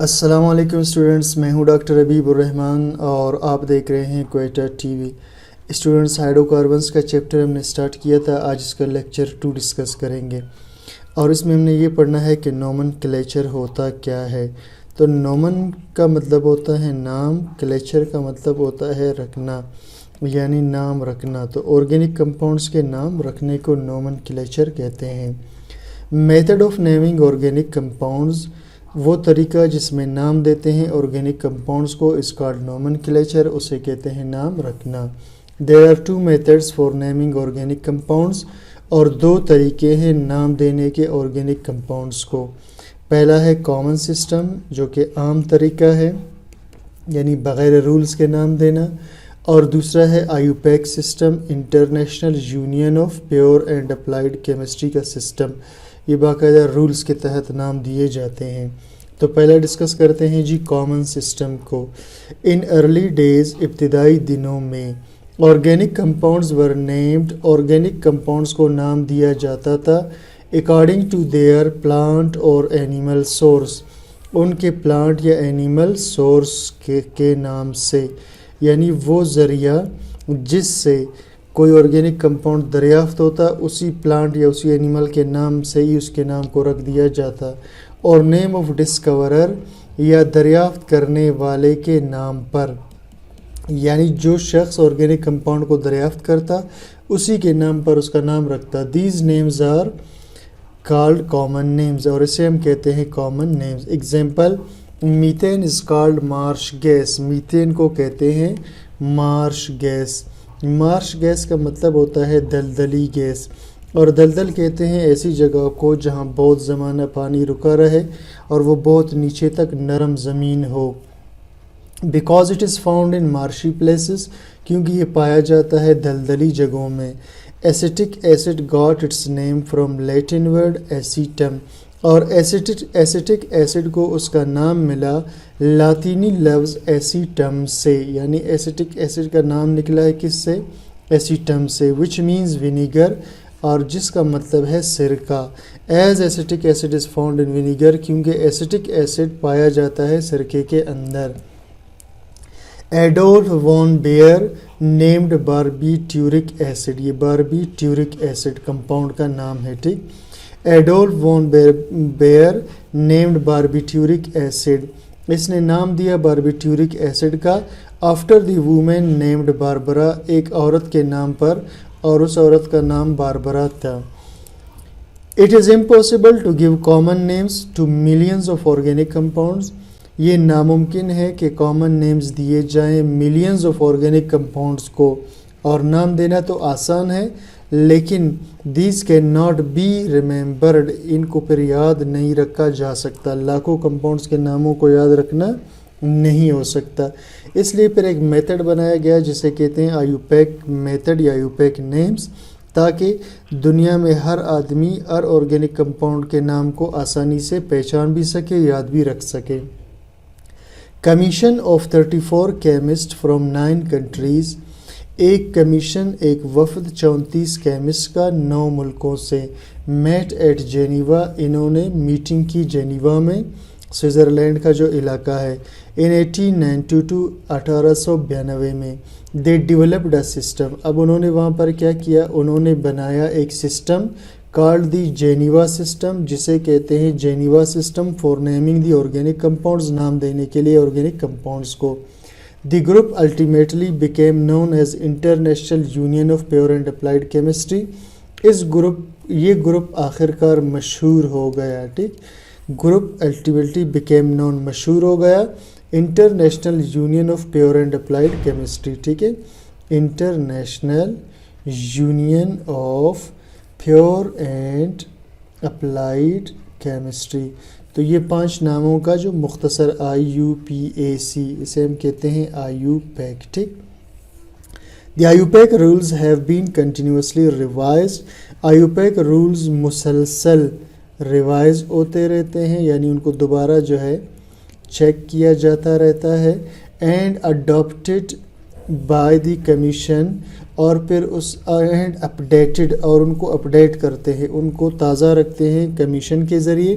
السلام علیکم اسٹوڈنٹس، میں ہوں ڈاکٹر حبیب الرحمن اور آپ دیکھ رہے ہیں Quetta T V. Students, hydro carbons کا چیپٹر ہم نے سٹارٹ کیا تھا، آج اس کا لیکچر 2 ڈسکس کریں گے اور اس میں ہم نے یہ پڑھنا ہے کہ نومن کلیچر ہوتا کیا ہے۔ تو نومن کا مطلب ہوتا ہے نام، کلیچر کا مطلب ہوتا ہے رکھنا، یعنی نام رکھنا۔ تو آرگینک کمپاؤنڈز کے نام رکھنے کو نومن کلیچر کہتے ہیں۔ Method of naming organic compounds, وہ طریقہ جس میں نام دیتے ہیں آرگینک کمپاؤنڈز کو، اس کالڈ نومن کلیچر، اسے کہتے ہیں نام رکھنا۔ There are 2 methods for naming organic compounds, اور 2 طریقے ہیں نام دینے کے آرگینک کمپاؤنڈز کو۔ پہلا ہے کامن سسٹم، جو کہ عام طریقہ ہے، یعنی بغیر رولز کے نام دینا، اور دوسرا ہے IUPAC system, international union of pure and applied chemistry کا سسٹم۔ یہ باقاعدہ رولز کے تحت نام دیے جاتے ہیں۔ تو پہلا ڈسکس کرتے ہیں جی کامن سسٹم کو۔ ان ارلی ڈیز، ابتدائی دنوں میں، آرگینک کمپاؤنڈز ور نیمڈ، آرگینک کمپاؤنڈز کو نام دیا جاتا تھا اکارڈنگ ٹو دیئر پلانٹ اور اینیمل سورس، ان کے پلانٹ یا اینیمل سورس کے نام سے، یعنی وہ ذریعہ جس سے کوئی آرگینک کمپاؤنڈ دریافت ہوتا، اسی پلانٹ یا اسی اینیمل کے نام سے ہی اس کے نام کو رکھ دیا جاتا، اور نیم آف ڈسکورر، یا دریافت کرنے والے کے نام پر، یعنی جو شخص آرگینک کمپاؤنڈ کو دریافت کرتا اسی کے نام پر اس کا نام رکھتا۔ These names are called common names, اور اسے ہم کہتے ہیں common names. Example, methane is called marsh gas, methane کو کہتے ہیں مارش گیس۔ مارش گیس کا مطلب ہوتا ہے دلدلی گیس، اور دلدل کہتے ہیں ایسی جگہ کو جہاں بہت زمانہ پانی رکا رہے اور وہ بہت نیچے تک نرم زمین ہو۔ Because it is found in marshy places, کیونکہ یہ پایا جاتا ہے دلدلی جگہوں میں۔ Acetic acid got its name from Latin word acetum, اور ایسیٹک ایسڈ کو اس کا نام ملا لاطینی لفظ ایسیٹم سے، یعنی ایسیٹک ایسڈ کا نام نکلا ہے کس سے؟ ایسیٹم سے، وچ مینز ونیگر، اور جس کا مطلب ہے سرکہ۔ As acetic acid is found in vinegar, کیونکہ ایسیٹک ایسڈ پایا جاتا ہے سرکے کے اندر۔ Adolf von Baeyer named barbituric acid, یہ باربیٹیورک ایسڈ کمپاؤنڈ کا نام ہے، ٹھیک۔ Adolf von Baeyer named barbituric acid, اس نے نام دیا باربیٹیورک ایسڈ کا after the woman named Barbara, ایک عورت کے نام پر، اور اس عورت کا نام باربرا تھا۔ It is impossible to give common names to millions of organic compounds, یہ ناممکن ہے کہ کامن نیمز دیے جائیں ملینز آف آرگینک کمپاؤنڈز کو، اور نام دینا تو آسان ہے لیکن these can not be remembered, ان کو پھر یاد نہیں رکھا جا سکتا، لاکھوں کمپاؤنڈز کے ناموں کو یاد رکھنا نہیں ہو سکتا۔ اس لیے پھر ایک میتھڈ بنایا گیا جسے کہتے ہیں آیوپیک میتھڈ یا آیوپیک نیمز، تاکہ دنیا میں ہر آدمی ہر آرگینک کمپاؤنڈ کے نام کو آسانی سے پہچان بھی سکے، یاد بھی رکھ سکے۔ Commission of 34 chemist from 9 countries, ایک کمیشن، ایک وفد 34 کیمسٹ کا 9 ملکوں سے، میٹ ایٹ جینیوا، انہوں نے میٹنگ کی جینیوا میں، سوئٹزرلینڈ کا جو علاقہ ہے، ان 1892 1892 میں۔ دے ڈیولپڈ اے سسٹم، اب انہوں نے وہاں پر کیا کیا؟ انہوں نے بنایا ایک system called the Geneva system, جسے کہتے ہیں Geneva system for naming the organic compounds, نام دینے کے لیے آرگینک کمپاؤنڈز کو۔ The group ultimately became known as International union of pure and applied Chemistry, یہ گروپ آخرکار مشہور ہو گیا، ٹھیک۔ گروپ الٹیمیٹلی بیکیم نون، مشہور ہو گیا، international union of pure and applied chemistry, ٹھیک ہے، international union of pure and applied chemistry. تو یہ 5 ناموں کا جو مختصر IUPAC، اسے ہم کہتے ہیں IUPAC، ٹھیک۔ The IUPAC rules have been continuously revised, IUPAC rules مسلسل ریوائز ہوتے رہتے ہیں، یعنی ان کو دوبارہ جو ہے چیک کیا جاتا رہتا ہے، and adopted by the commission, اور پھر اس اینڈ اپڈیٹڈ، اور ان کو اپڈیٹ کرتے ہیں، ان کو تازہ رکھتے ہیں کمیشن کے ذریعے،